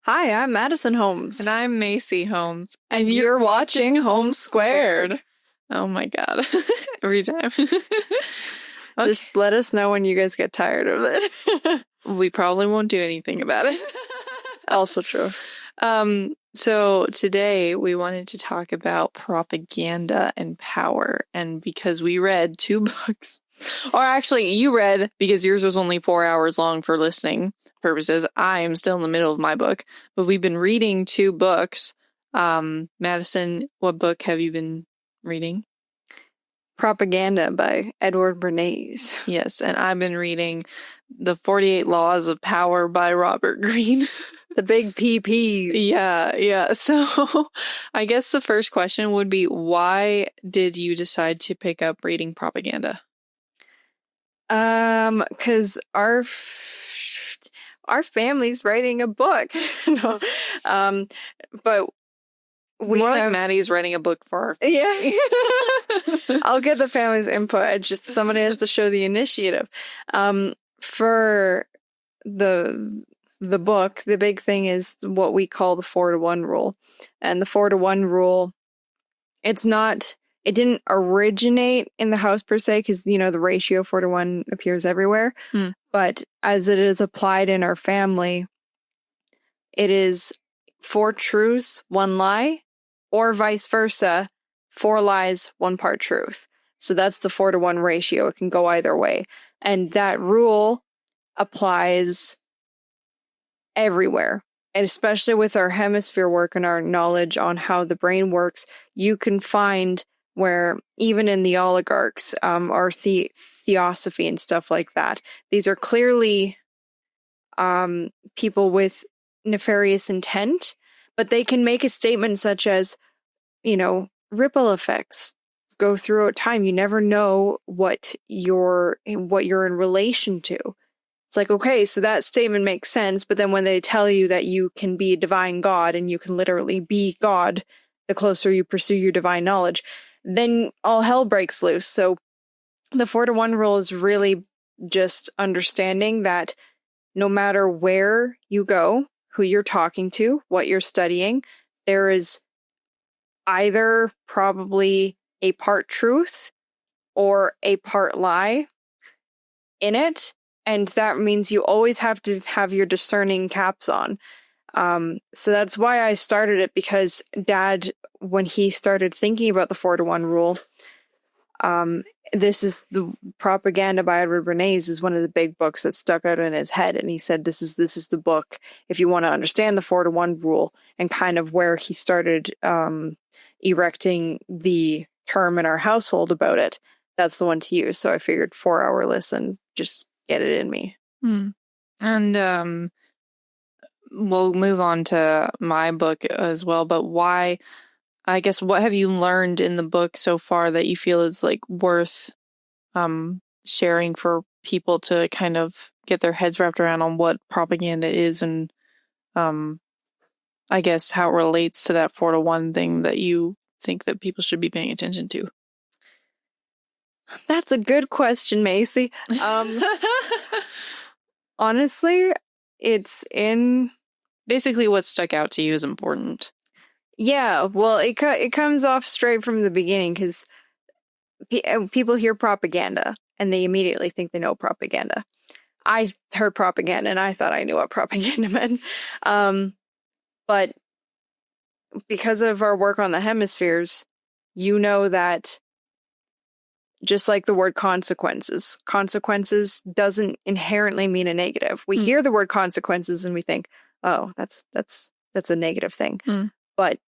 Hi, I'm Madison Holmes. And I'm MayCee Holmes. And you're watching Holmes². Oh my God. Every time. Okay. Just let us know when you guys get tired of it. We probably won't do anything about it. Also true. So today we wanted to talk about propaganda and power. And because we read 2 books, or actually you read because yours was only 4 hours long for listening purposes. I am still in the middle of my book, but we've been reading 2 books. Madison, what book have you been reading? Propaganda by Edward Bernays. Yes, and I've been reading The 48 Laws of Power by Robert Greene. The big PPs. Yeah. So I guess the first question would be, why did you decide to pick up reading propaganda? 'Cause our family's writing a book. No, but More like Maddie's writing a book for our family. Yeah. I'll get the family's input. Just somebody has to show the initiative. For the book, the big thing is what we call the 4-to-1 rule. And the 4-to-1 rule, it didn't originate in the house per se, because, the ratio 4-to-1 appears everywhere. But as it is applied in our family, it is 4 truths, 1 lie, or vice versa, 4 lies, 1 part truth. So that's the 4-to-1 ratio. It can go either way. And that rule applies everywhere. And especially with our hemisphere work and our knowledge on how the brain works, you can find where even in the oligarchs, or theosophy and stuff like that, these are clearly people with nefarious intent, but they can make a statement such as, ripple effects go throughout time. You never know what you're in relation to. It's like, okay, so that statement makes sense, but then when they tell you that you can be a divine God and you can literally be God the closer you pursue your divine knowledge, then all hell breaks loose. So the 4-to-1 rule is really just understanding that no matter where you go, who you're talking to, what you're studying, there is either probably a part truth or a part lie in it. And that means you always have to have your discerning caps on. So that's why I started it, because Dad, when he started thinking about the 4-to-1 rule, this is the propaganda by Edward Bernays is one of the big books that stuck out in his head. And he said, this is the book if you want to understand the 4-to-1 rule, and kind of where he started erecting the term in our household about it. That's the one to use. So I figured 4-hour listen, just get it in me. And we'll move on to my book as well, but why, I guess, what have you learned in the book so far that you feel is worth sharing for people to kind of get their heads wrapped around on what propaganda is, and I guess how it relates to that 4-to-1 thing that you think that people should be paying attention to? That's a good question, MayCee. Honestly, it's in... Basically, what stuck out to you is important. Yeah, well, it comes off straight from the beginning, because people hear propaganda, and they immediately think they know propaganda. I heard propaganda, and I thought I knew what propaganda meant. But because of our work on the hemispheres, you know that just like the word consequences doesn't inherently mean a negative. We hear the word consequences and we think, oh, that's a negative thing. But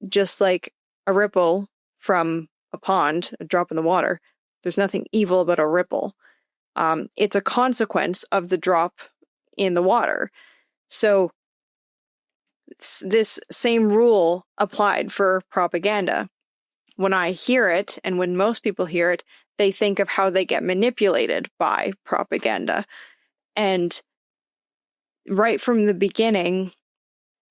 just like a ripple from a pond, a drop in the water, there's nothing evil about a ripple. It's a consequence of the drop in the water. So this same rule applied for propaganda. When I hear it, and when most people hear it, they think of how they get manipulated by propaganda. And right from the beginning,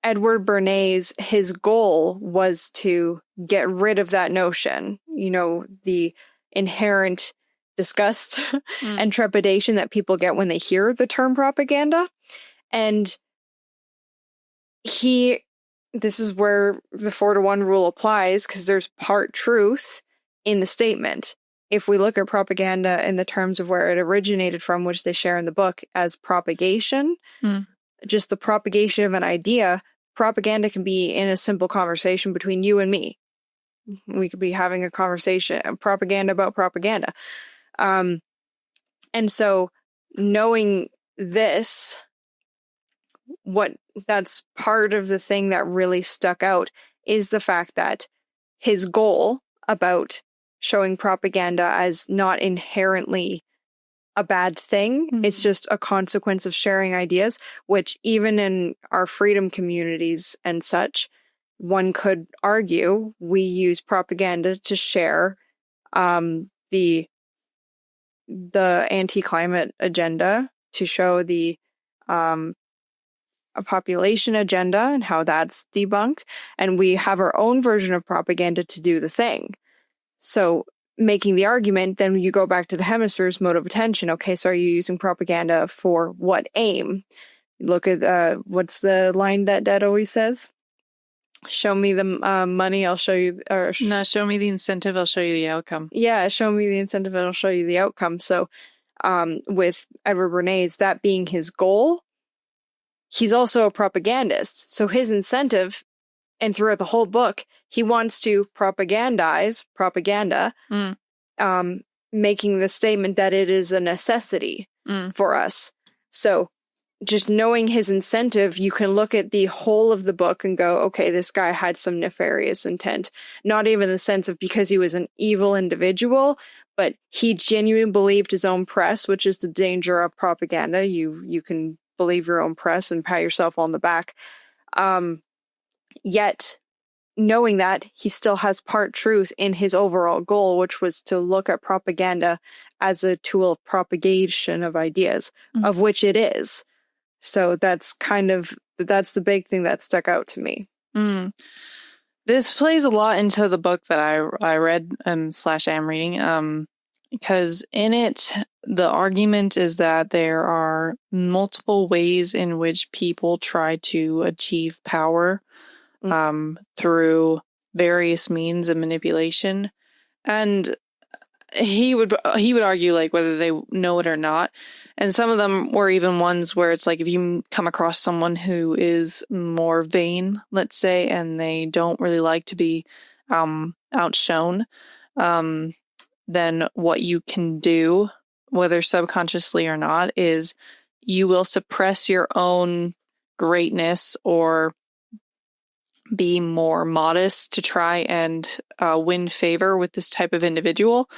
Edward Bernays, his goal was to get rid of that notion, the inherent disgust and trepidation that people get when they hear the term propaganda. And this is where the 4-to-1 rule applies, because there's part truth in the statement. If we look at propaganda in the terms of where it originated from, which they share in the book as propagation, just the propagation of an idea, propaganda can be in a simple conversation between you and me. We could be having a conversation, propaganda about propaganda. And so knowing this, that's part of the thing that really stuck out is the fact that his goal about showing propaganda as not inherently a bad thing, it's just a consequence of sharing ideas, which even in our freedom communities and such, one could argue we use propaganda to share the anti-climate agenda, to show the a population agenda and how that's debunked, and we have our own version of propaganda to do the thing. So making the argument, then you go back to the hemispheres mode of attention. Okay, so are you using propaganda for what aim? Look at what's the line that Dad always says? Show me the money, I'll show you. No, show me the incentive, I'll show you the outcome. Yeah, show me the incentive, and I'll show you the outcome. So with Edward Bernays, that being his goal, he's also a propagandist. So his incentive, and throughout the whole book, he wants to propagandize propaganda, making the statement that it is a necessity for us. So just knowing his incentive, you can look at the whole of the book and go, okay, this guy had some nefarious intent. Not even the sense of because he was an evil individual, but he genuinely believed his own press, which is the danger of propaganda. You can believe your own press and pat yourself on the back. Yet, knowing that, he still has part truth in his overall goal, which was to look at propaganda as a tool of propagation of ideas, of which it is. So that's the big thing that stuck out to me. This plays a lot into the book that I read / am reading, because in it, the argument is that there are multiple ways in which people try to achieve power through various means of manipulation. And he would argue like whether they know it or not. And some of them were even ones where it's like if you come across someone who is more vain, let's say, and they don't really like to be outshone, then what you can do, whether subconsciously or not, is you will suppress your own greatness or be more modest to try and win favor with this type of individual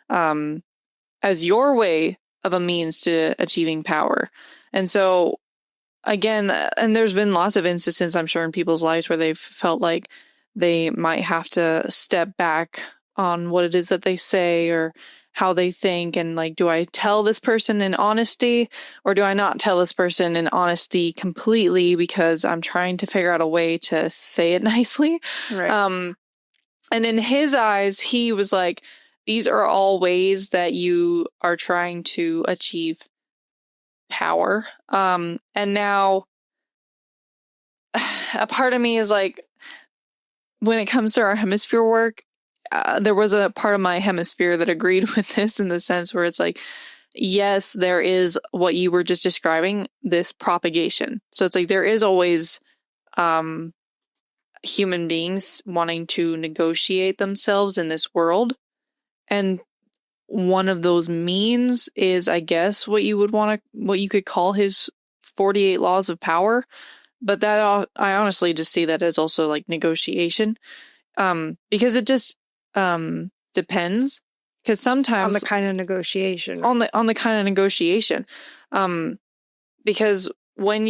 as your way of a means to achieving power. And so, again, and there's been lots of instances, I'm sure, in people's lives where they've felt like they might have to step back on what it is that they say or how they think, and like, do I tell this person in honesty or do I not tell this person in honesty completely because I'm trying to figure out a way to say it nicely? Right. And in his eyes, he was like, these are all ways that you are trying to achieve power. And now a part of me is like, when it comes to our hemisphere work, there was a part of my hemisphere that agreed with this in the sense where it's like, yes, there is what you were just describing, this propagation. So it's like there is always human beings wanting to negotiate themselves in this world. And one of those means is, I guess, what you could call his 48 laws of power. But that I honestly just see that as also like negotiation. Because it just depends. Because sometimes on the kind of negotiation. On the kind of negotiation. Because what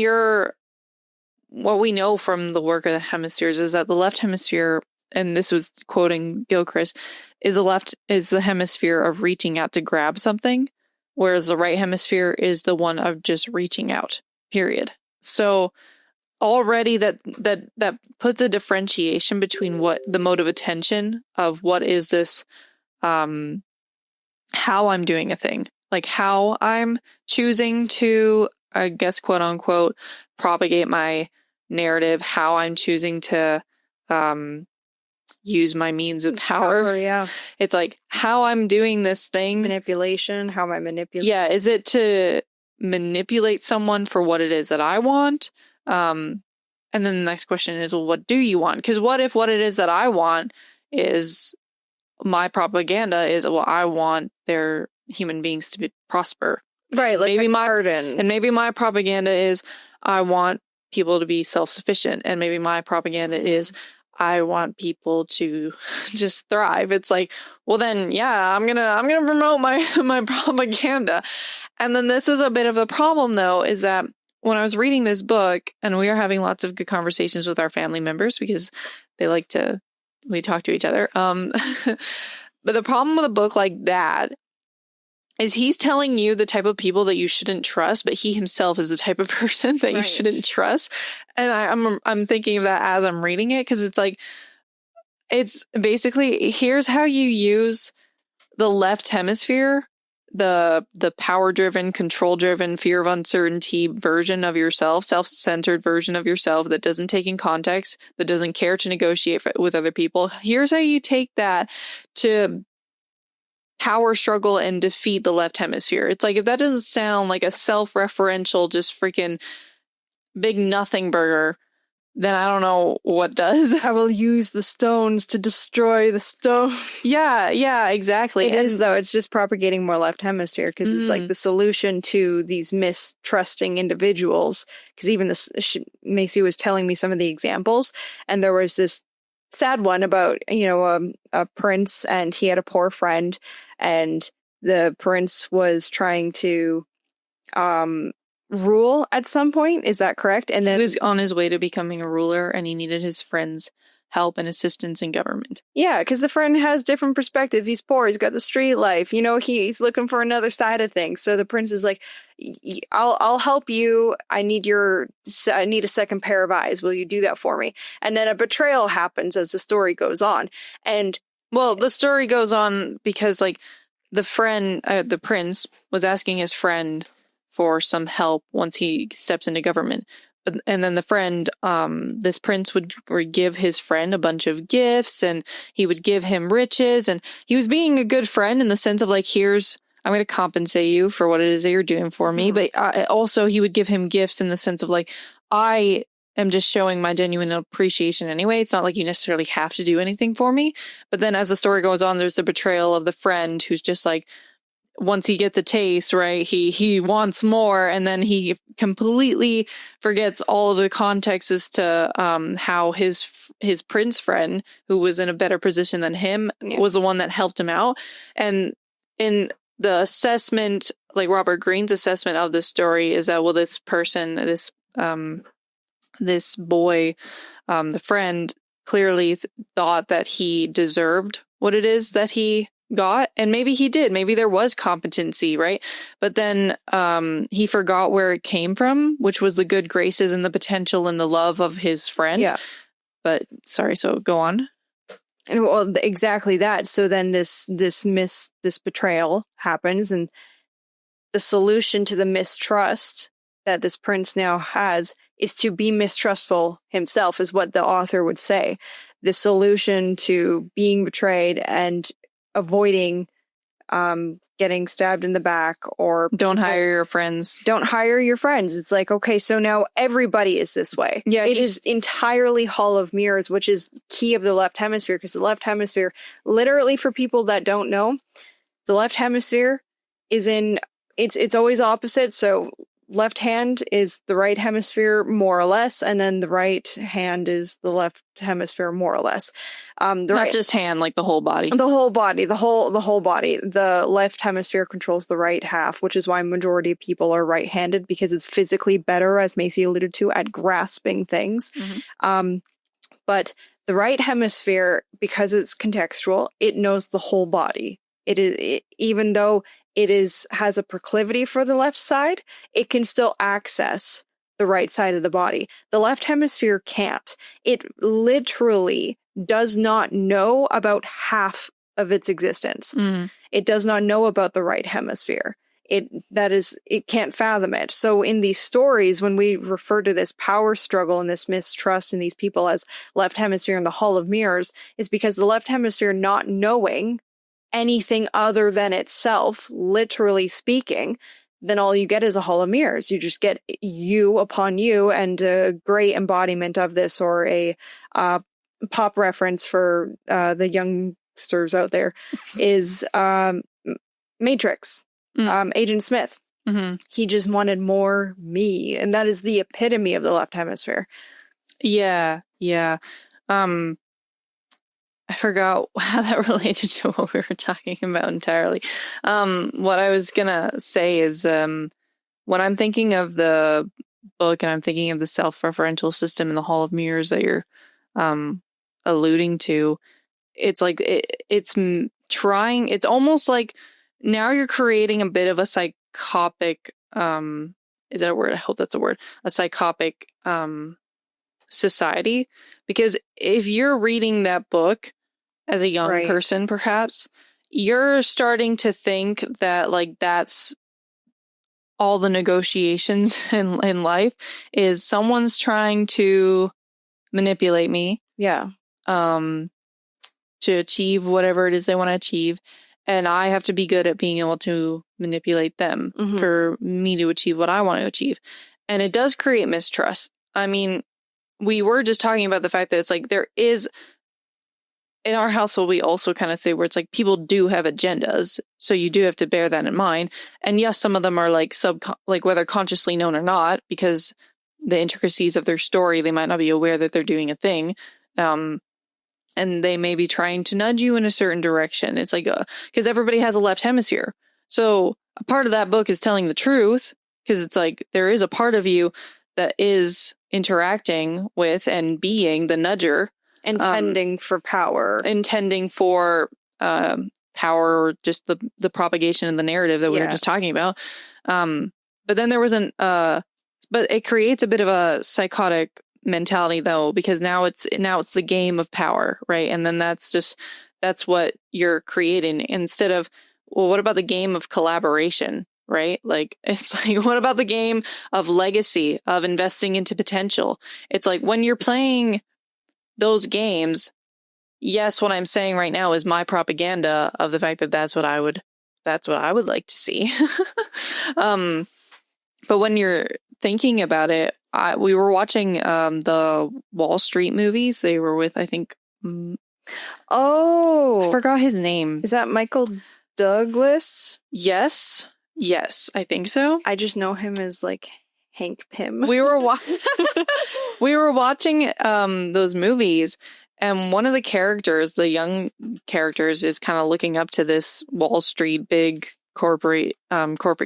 we know from the work of the hemispheres is that the left hemisphere, and this was quoting Gilchrist, is the hemisphere of reaching out to grab something, whereas the right hemisphere is the one of just reaching out, period. So already that puts a differentiation between what the mode of attention of what is this, how I'm doing a thing, like how I'm choosing to, I guess, quote unquote, propagate my narrative, how I'm choosing to use my means of power. Yeah. It's like how I'm doing this thing. Manipulation. How am I manipulating? Yeah. Is it to manipulate someone for what it is that I want? And then the next question is, well, what do you want? Because what if what it is that I want is my propaganda is, well, I want their human beings to prosper. Right. Like maybe maybe my propaganda is I want people to be self-sufficient. And maybe my propaganda is I want people to just thrive. It's like, well then, yeah, I'm gonna promote my propaganda. And then this is a bit of the problem though, is that when I was reading this book, and we are having lots of good conversations with our family members because we talk to each other. But the problem with a book like that is he's telling you the type of people that you shouldn't trust, but he himself is the type of person that you shouldn't trust. And I'm thinking of that as I'm reading it, because it's like, it's basically, here's how you use the left hemisphere, the power-driven, control-driven, fear of uncertainty version of yourself, self-centered version of yourself that doesn't take in context, that doesn't care to negotiate with other people. Here's how you take that to power struggle and defeat the left hemisphere. It's like, if that doesn't sound like a self-referential, just freaking big nothing burger, then I don't know what does. I will use the stones to destroy the stone. Yeah, exactly. It is, though. It's just propagating more left hemisphere, because it's like the solution to these mistrusting individuals. Because even this, MayCee was telling me some of the examples, and there was this sad one about, a prince, and he had a poor friend, and the prince was trying to rule at some point. Is that correct? And then he was on his way to becoming a ruler, and he needed his friend's help and assistance in government. Yeah, because the friend has different perspective. He's poor. He's got the street life. He's looking for another side of things. So the prince is like, I'll help you. I need a second pair of eyes. Will you do that for me? And then a betrayal happens as the story goes on. And well, the story goes on because like the prince was asking his friend for some help once he steps into government. And then the friend, this prince would give his friend a bunch of gifts, and he would give him riches, and he was being a good friend in the sense of like, I'm going to compensate you for what it is that you're doing for me. But also he would give him gifts in the sense of like, I am just showing my genuine appreciation anyway. It's not like you necessarily have to do anything for me. But then as the story goes on, there's the betrayal of the friend who's just like, once he gets a taste, right, he wants more, and then he completely forgets all of the context as to how his prince friend, who was in a better position than him, was the one that helped him out. And in the assessment, like Robert Greene's assessment of the story is that, well, this person, this boy, the friend, clearly thought that he deserved what it is that he got, and maybe he did. Maybe there was competency, right? But then he forgot where it came from, which was the good graces and the potential and the love of his friend. Yeah. But sorry, so go on. And well, exactly that. So then this betrayal happens, and the solution to the mistrust that this prince now has is to be mistrustful himself, is what the author would say. The solution to being betrayed and avoiding getting stabbed in the back, or don't hire your friends. Don't hire your friends. It's like, okay, so now everybody is this way. Yeah, it is entirely Hall of Mirrors, which is key of the left hemisphere, because the left hemisphere, literally, for people that don't know, the left hemisphere is it's always opposite. So left hand is the right hemisphere, more or less, and then the right hand is the left hemisphere, more or less. Not just hand, like the whole body. The whole body, the whole body. The left hemisphere controls the right half, which is why majority of people are right-handed, because it's physically better, as MayCee alluded to, at grasping things. Mm-hmm. But the right hemisphere, because it's contextual, it knows the whole body. Even though it has a proclivity for the left side, it can still access the right side of the body. The left hemisphere can't. It literally does not know about half of its existence. Mm. It does not know about the right hemisphere. it can't fathom it. So in these stories, when we refer to this power struggle and this mistrust in these people as left hemisphere in the Hall of Mirrors, is because the left hemisphere not knowing anything other than itself, literally speaking, then all you get is a Hall of Mirrors. You just get you upon you, and a great embodiment of this, or a pop reference for the youngsters out there, is Matrix, Agent Smith. Mm-hmm. He just wanted more me, and that is the epitome of the left hemisphere. Yeah. I forgot how that related to what we were talking about entirely. What I was gonna say is, when I'm thinking of the book and I'm thinking of the self-referential system in the Hall of Mirrors that you're alluding to, it's like it's almost like now you're creating a bit of a psychopic, is that a word? I hope that's a word. A psychopic society, because if you're reading that book as a young person, perhaps you're starting to think that like that's all the negotiations in life, is someone's trying to manipulate me, to achieve whatever it is they want to achieve, and I have to be good at being able to manipulate them for me to achieve what I want to achieve. And it does create mistrust. I mean, we were just talking about the fact that it's like there is, in our household, we also kind of say where it's like people do have agendas, so you do have to bear that in mind. And yes, some of them are like whether consciously known or not, because the intricacies of their story, they might not be aware that they're doing a thing, and they may be trying to nudge you in a certain direction. It's like because everybody has a left hemisphere, so a part of that book is telling the truth, because it's like there is a part of you that is interacting with and being the nudger. Intending for power. Power, or just the propagation of the narrative that we were just talking about. But then there was but it creates a bit of a psychotic mentality though, because now it's the game of power, right? And then that's what you're creating, instead of, well, what about the game of collaboration? Right? Like, it's like, what about the game of legacy, of investing into potential? It's like when you're playing those games, yes, what I'm saying right now is my propaganda of the fact that that's what I would like to see. But when you're thinking about it, we were watching the Wall Street movies. They were with, I think, I forgot his name. Is that Michael Douglas? Yes, I think so. I just know him as like Hank Pym. We were watching those movies, and one of the characters, the young characters, is kind of looking up to this Wall Street big corporate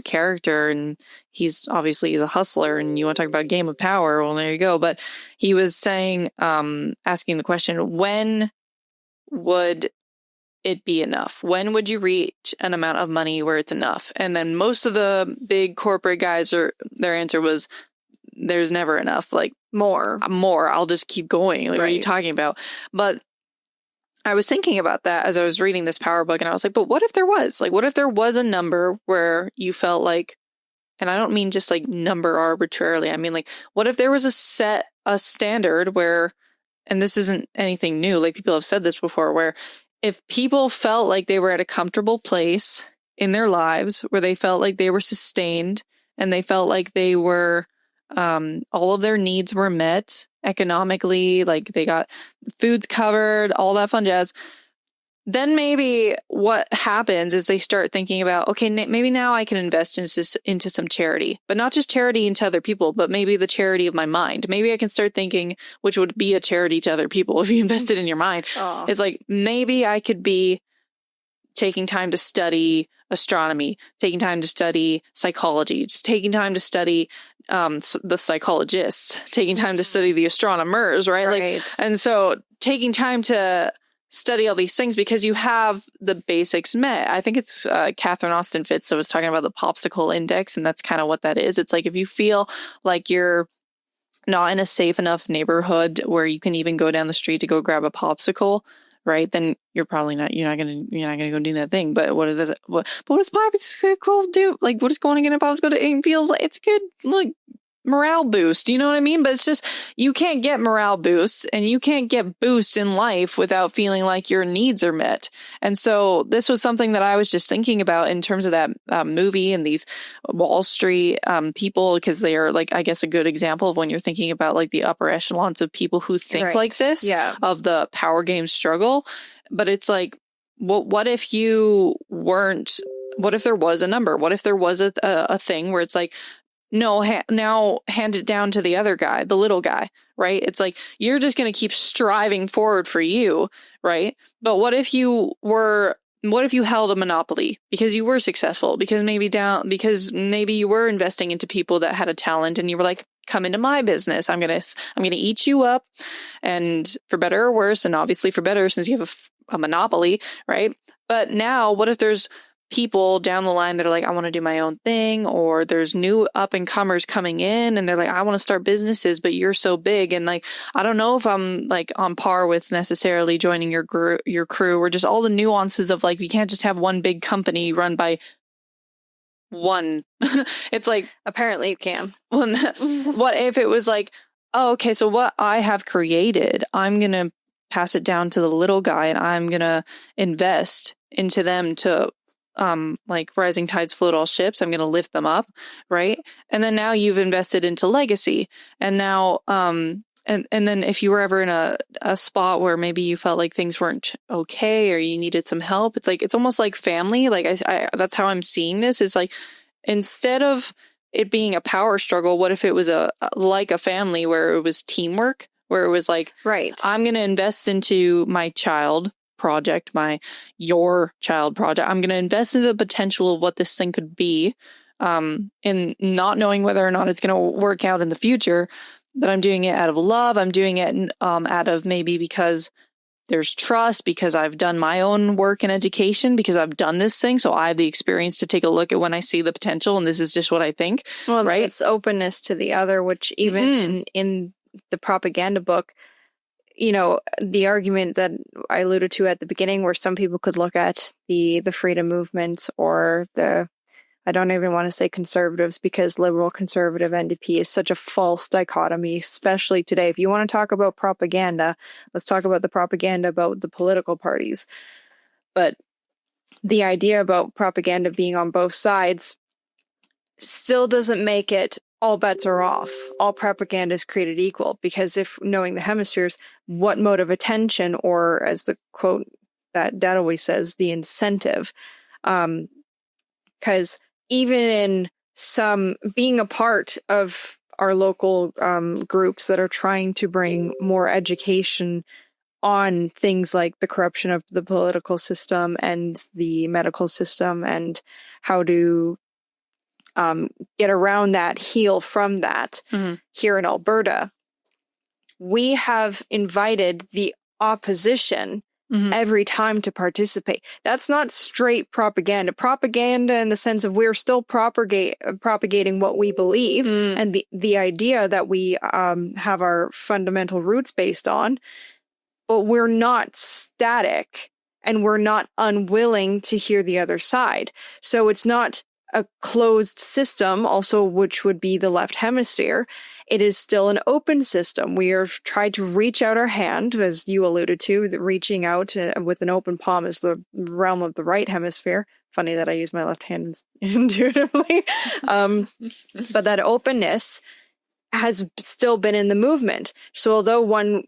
character, and he's a hustler, and you want to talk about game of power, well, there you go. But he was saying, asking the question, when would it be enough? When would you reach an amount of money where it's enough? And then most of the big corporate guys, their answer was, there's never enough. Like, more, I'll just keep going. Like, what are you talking about? But I was thinking about that as I was reading this power book, and I was like, but what if there was a number where you felt like, and I don't mean just like number arbitrarily, I mean like, what if there was a standard where, and this isn't anything new, like people have said this before, where if people felt like they were at a comfortable place in their lives, where they felt like they were sustained, and they felt like they were, all of their needs were met economically, like they got foods covered, all that fun jazz, then maybe what happens is they start thinking about, okay, maybe now I can invest into some charity, but not just charity into other people, but maybe the charity of my mind. Maybe I can start thinking, which would be a charity to other people if you invested in your mind. It's like, maybe I could be taking time to study astronomy, taking time to study psychology, just taking time to study the psychologists, taking time to study the astronomers, right? Like, and so taking time to study all these things because you have the basics met. I think it's Catherine Austin Fitts that was talking about the popsicle index, and that's kind of what that is. It's like if you feel like you're not in a safe enough neighborhood where you can even go down the street to go grab a popsicle, right? Then you're not gonna go do that thing. But what does popsicle do? Like, what is going in a popsicle? It feels like it's good, like, morale boost. You know what I mean? But it's just, you can't get morale boosts and you can't get boosts in life without feeling like your needs are met. And so this was something that I was just thinking about in terms of that movie and these Wall Street people, because they are, like, I guess, a good example of when you're thinking about, like, the upper echelons of people who think like this, of the power game struggle. But it's like, what if you weren't, what if there was a number? What if there was a thing where it's like, no, now hand it down to the other guy, the little guy, right? It's like, you're just going to keep striving forward for you, right? But what if you held a monopoly because you were successful, because maybe you were investing into people that had a talent and you were like, come into my business. I'm going to eat you up, and for better or worse, and obviously for better since you have a monopoly, right? But now what if there's people down the line that are like, I want to do my own thing, or there's new up and comers coming in and they're like, I want to start businesses, but you're so big, and like, I don't know if I'm like on par with necessarily joining your crew, or just all the nuances of, like, we can't just have one big company run by one. It's like, apparently you can. What if it was like, oh, okay, so what I have created, I'm going to pass it down to the little guy, and I'm going to invest into them to like, rising tides float all ships. I'm going to lift them up, right? And then now you've invested into legacy, and now and then if you were ever in a spot where maybe you felt like things weren't okay or you needed some help, it's like, it's almost like family. Like, I that's how I'm seeing this, is like, instead of it being a power struggle, what if it was like a family where it was teamwork, where it was like, right, I'm going to invest into my child project, your child project. I'm going to invest in the potential of what this thing could be, and not knowing whether or not it's going to work out in the future. But I'm doing it out of love. I'm doing it out of, maybe because there's trust, because I've done my own work in education, because I've done this thing, so I have the experience to take a look at when I see the potential, and this is just what I think. Well, right? It's openness to the other, which even in the propaganda book, you know, the argument that I alluded to at the beginning, where some people could look at the freedom movement, or I don't even want to say conservatives, because liberal, conservative, NDP is such a false dichotomy, especially today. If you want to talk about propaganda, let's talk about the propaganda about the political parties. But the idea about propaganda being on both sides still doesn't make it all bets are off. All propaganda is created equal, because if knowing the hemispheres, what mode of attention, or as the quote that Dad always says, the incentive, because even in some being a part of our local groups that are trying to bring more education on things like the corruption of the political system and the medical system, and how to get around that, heal from that. Here in Alberta, we have invited the opposition every time to participate. That's not straight propaganda. Propaganda in the sense of we're still propagating what we believe and the idea that we have our fundamental roots based on, but we're not static and we're not unwilling to hear the other side. So it's not a closed system, also, which would be the left hemisphere. It is still an open system. We have tried to reach out our hand, as you alluded to, that reaching out with an open palm is the realm of the right hemisphere. Funny that I use my left hand intuitively. But that openness has still been in the movement. So although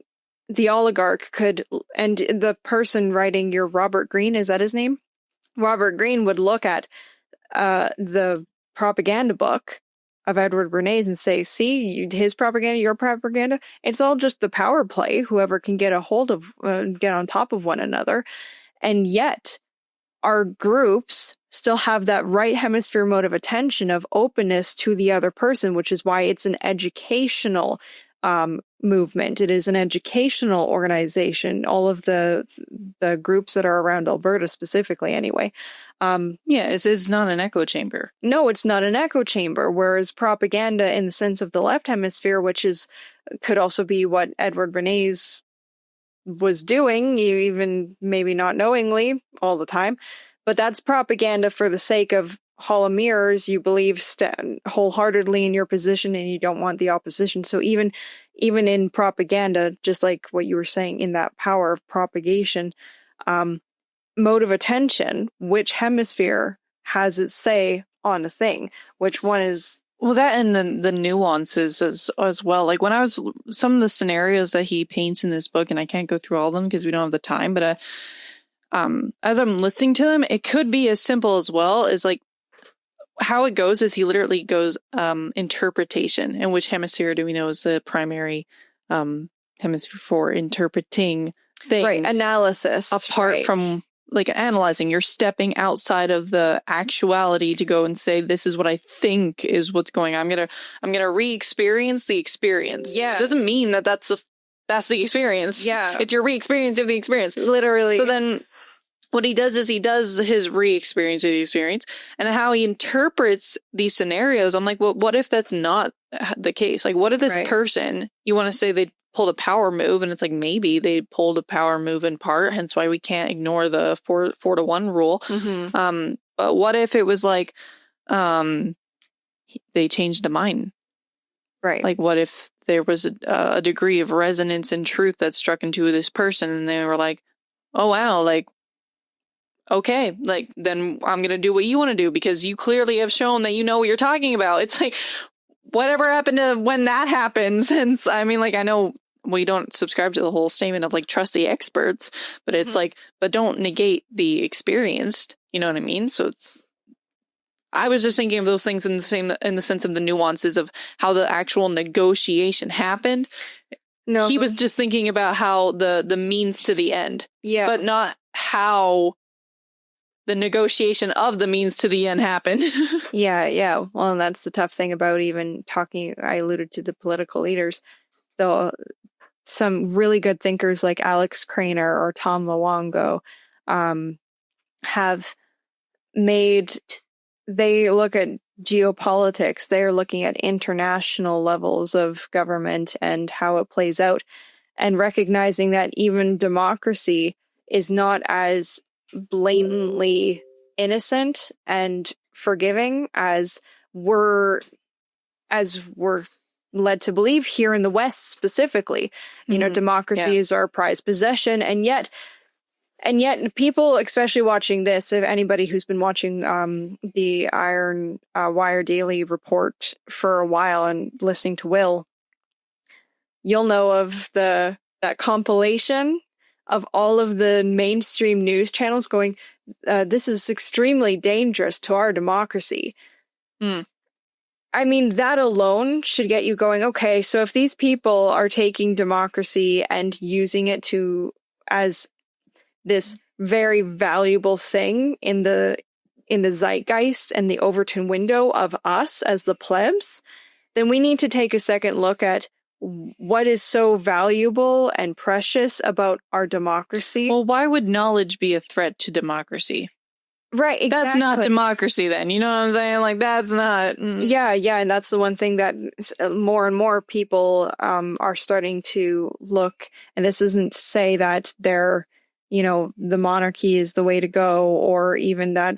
the oligarch could, and the person writing your Robert Greene, is that his name? Robert Greene would look at the propaganda book of Edward Bernays and say, see, his propaganda, your propaganda, it's all just the power play, whoever can get a hold of, get on top of one another. And yet our groups still have that right hemisphere mode of attention of openness to the other person, which is why it's an educational movement. It is an educational organization. All of the groups that are around Alberta specifically, anyway. It's not an echo chamber. No, it's not an echo chamber. Whereas propaganda, in the sense of the left hemisphere, which could also be what Edward Bernays was doing, even maybe not knowingly all the time. But that's propaganda for the sake of Hall of Mirrors. You believe wholeheartedly in your position and you don't want the opposition. So even in propaganda, just like what you were saying, in that power of propagation, mode of attention, which hemisphere has its say on a thing, which one is. Well, that and the nuances as well. Like when some of the scenarios that he paints in this book, and I can't go through all of them because we don't have the time, but as I'm listening to them, it could be as simple as well as like how it goes is he literally goes interpretation, and which hemisphere do we know is the primary hemisphere for interpreting things, right? Analysis, apart right. from like analyzing. You're stepping outside of the actuality to go and say, this is what I think is what's going on. I'm gonna re-experience the experience. Yeah, it doesn't mean that that's the experience. Yeah, it's your re-experience of the experience, literally. So then what he does is he does his re-experience of the experience, and how he interprets these scenarios. I'm like, well, what if that's not the case? Like, what if this person, you want to say they pulled a power move, and it's like, maybe they pulled a power move in part, hence why we can't ignore the 4-to-1 rule. Mm-hmm. But what if it was like, they changed the mind? Right. Like, what if there was a degree of resonance and truth that struck into this person, and they were like, oh wow, like, okay, like, then I'm going to do what you want to do because you clearly have shown that you know what you're talking about. It's like, whatever happened to when that happens? And I mean, like, I know we don't subscribe to the whole statement of like, trust the experts, but it's like, but don't negate the experienced, you know what I mean? So I was just thinking of those things in the sense of the nuances of how the actual negotiation happened. No, he was just thinking about how the means to the end, but not how the negotiation of the means to the end happened. Yeah. Well, and that's the tough thing about even talking. I alluded to the political leaders, though. Some really good thinkers like Alex Craner or Tom Luongo have made. They look at geopolitics. They are looking at international levels of government and how it plays out, and recognizing that even democracy is not as blatantly innocent and forgiving as we're led to believe here in the West specifically. You know, democracy is our prized possession, and yet people, especially watching this, if anybody who's been watching the Iron Wire Daily report for a while and listening to Will, you'll know of that compilation of all of the mainstream news channels going, this is extremely dangerous to our democracy. I mean, that alone should get you going, okay, so if these people are taking democracy and using it as this very valuable thing in the zeitgeist and the Overton window of us as the plebs, then we need to take a second look at what is so valuable and precious about our democracy. Well, why would knowledge be a threat to democracy? Right, exactly. That's not democracy then, you know what I'm saying? Like, that's not... Yeah, and that's the one thing that more and more people are starting to look, and this isn't to say that they're, you know, the monarchy is the way to go, or even that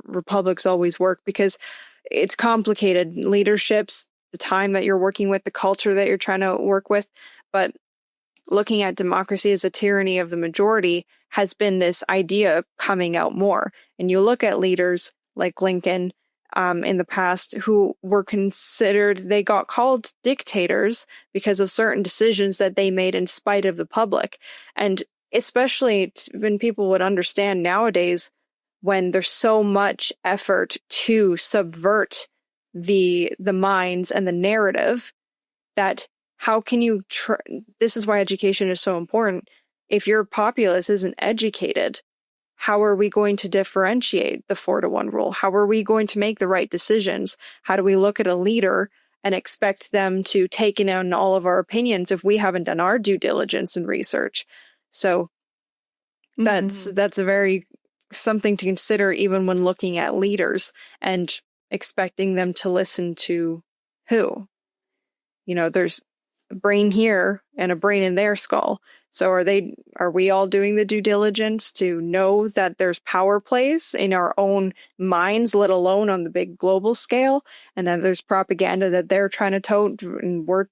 republics always work, because it's complicated. Leaderships, the time that you're working with, the culture that you're trying to work with, but looking at democracy as a tyranny of the majority has been this idea coming out more. And you look at leaders like Lincoln in the past who were considered, they got called dictators because of certain decisions that they made in spite of the public. And especially when people would understand nowadays, when there's so much effort to subvert the minds and the narrative, that how can you this is why education is so important. If your populace isn't educated, how are we going to differentiate the 4-to-1 rule? How are we going to make the right decisions? How do we look at a leader and expect them to take in all of our opinions if we haven't done our due diligence and research? So that's a very something to consider even when looking at leaders and expecting them to listen to who. You know, there's brain here and a brain in their skull. So are we all doing the due diligence to know that there's power plays in our own minds, let alone on the big global scale, and then there's propaganda that they're trying to tote and we're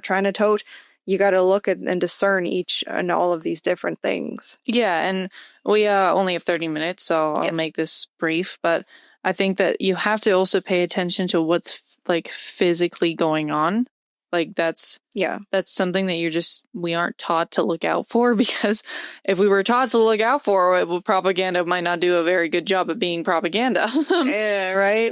trying to tote? You got to look at and discern each and all of these different things. Yeah, and we only have 30 minutes, so I'll Yes. make this brief, but I think that you have to also pay attention to what's like physically going on. Like that's something that we aren't taught to look out for, because if we were taught to look out for it, well, propaganda might not do a very good job of being propaganda. Yeah, right.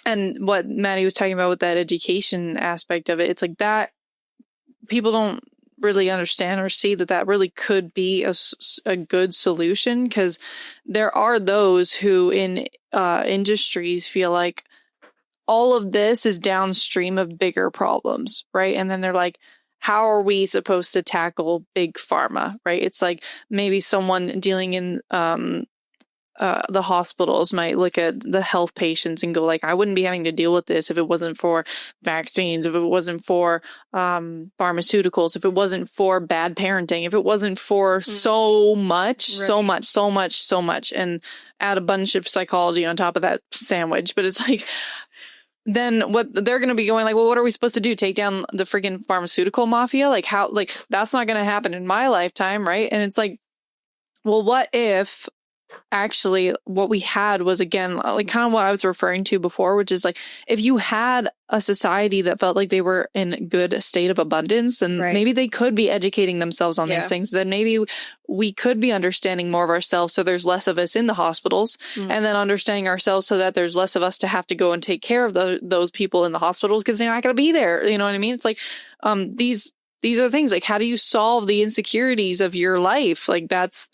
And what Maddie was talking about with that education aspect of it, it's like that people don't really understand or see that really could be a good solution, because there are those who in industries feel like all of this is downstream of bigger problems, right? And then they're like, how are we supposed to tackle big pharma, right? It's like maybe someone dealing in the hospitals might look at the health patients and go like, I wouldn't be having to deal with this if it wasn't for vaccines, if it wasn't for pharmaceuticals, if it wasn't for bad parenting, if it wasn't for so much, and add a bunch of psychology on top of that sandwich. But it's like, then what they're going to be going like, well, what are we supposed to do? Take down the freaking pharmaceutical mafia? Like how, like that's not going to happen in my lifetime. Right. And it's like, well, what if actually what we had was, again, like kind of what I was referring to before, which is like, if you had a society that felt like they were in good state of abundance, and maybe they could be educating themselves on these things, then maybe we could be understanding more of ourselves, so there's less of us in the hospitals, and then understanding ourselves so that there's less of us to have to go and take care of those people in the hospitals because they're not going to be there. You know what I mean? It's like these are things like, how do you solve the insecurities of your life? Like that's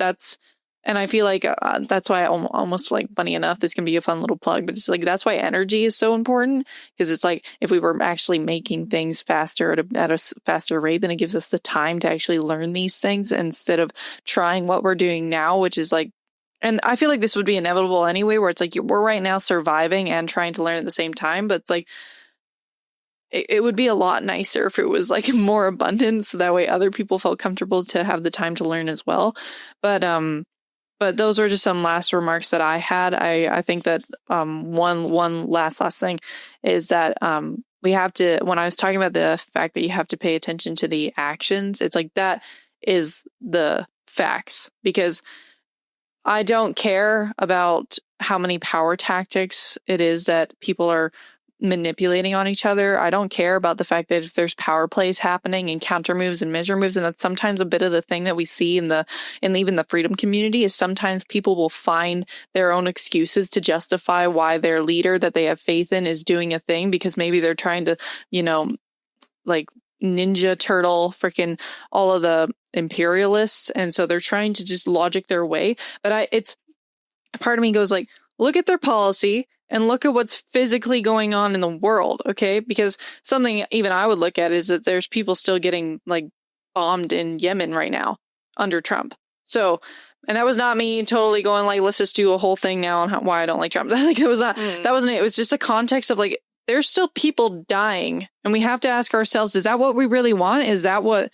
and I feel like that's why almost like, funny enough, this can be a fun little plug, but it's like, that's why energy is so important, because it's like, if we were actually making things faster at a faster rate, then it gives us the time to actually learn these things instead of trying what we're doing now, which is like, and I feel like this would be inevitable anyway, where it's like, we're right now surviving and trying to learn at the same time, but it's like, it would be a lot nicer if it was like more abundant, so that way other people felt comfortable to have the time to learn as well. But those are just some last remarks that I had. I think that one last thing is that we have to, when I was talking about the fact that you have to pay attention to the actions, it's like that is the facts, because I don't care about how many power tactics it is that people are manipulating on each other. I don't care about the fact that if there's power plays happening and counter moves and measure moves, and that's sometimes a bit of the thing that we see in even the freedom community, is sometimes people will find their own excuses to justify why their leader that they have faith in is doing a thing, because maybe they're trying to, like Ninja Turtle freaking all of the imperialists, and so they're trying to just logic their way. But it's part of me goes like, look at their policy and look at what's physically going on in the world, okay? Because something even I would look at is that there's people still getting like bombed in Yemen right now under Trump. So, and that was not me totally going like, let's just do a whole thing now on why I don't like Trump. Like, that wasn't it. It was just a context of like, there's still people dying, and we have to ask ourselves, is that what we really want? Is that what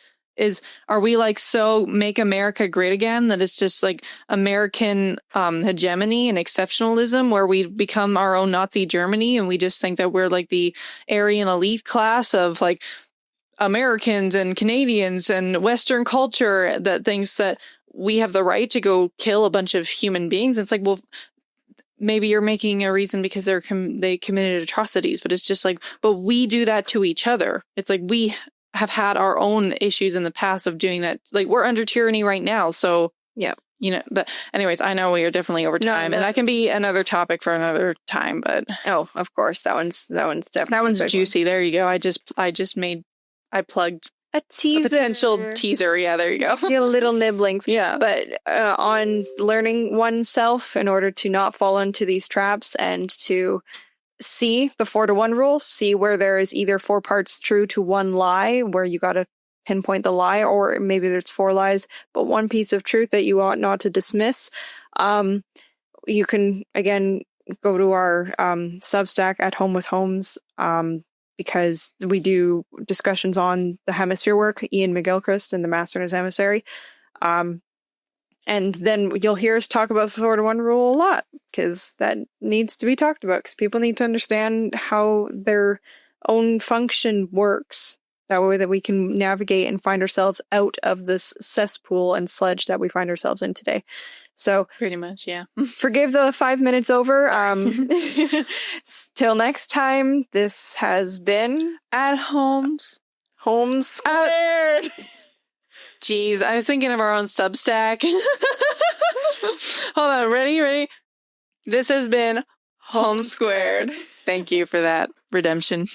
are we like, so make America great again, that it's just like American hegemony and exceptionalism, where we become our own Nazi Germany, and we just think that we're like the Aryan elite class of like Americans and Canadians and Western culture that thinks that we have the right to go kill a bunch of human beings? It's like, well, maybe you're making a reason because they committed atrocities, but it's just like, but we do that to each other. It's like, we have had our own issues in the past of doing that. Like, we're under tyranny right now. So, yeah, but anyways, I know we are definitely over time, and that can be another topic for another time, but. Oh, of course. That one's definitely. That one's juicy. There you go. I plugged a teaser. A potential teaser. Yeah, there you go. Little nibblings. Yeah. But on learning oneself in order to not fall into these traps and to see the 4-to-1 rule, see where there is either 4 parts true to 1 lie, where you got to pinpoint the lie, or maybe there's 4 lies, but 1 piece of truth that you ought not to dismiss. You can, again, go to our Substack at Home with Holmes. because we do discussions on the hemisphere work, Ian McGilchrist and the Master and His Emissary. And then you'll hear us talk about the 4 to 1 rule a lot, because that needs to be talked about, because people need to understand how their own function works. That way that we can navigate and find ourselves out of this cesspool and sludge that we find ourselves in today. So pretty much, yeah. Forgive the 5 minutes over. Till next time, this has been At Holmes. Holmes². Jeez, I was thinking of our own Substack. Hold on, ready? This has been Holmes². Thank you for that redemption.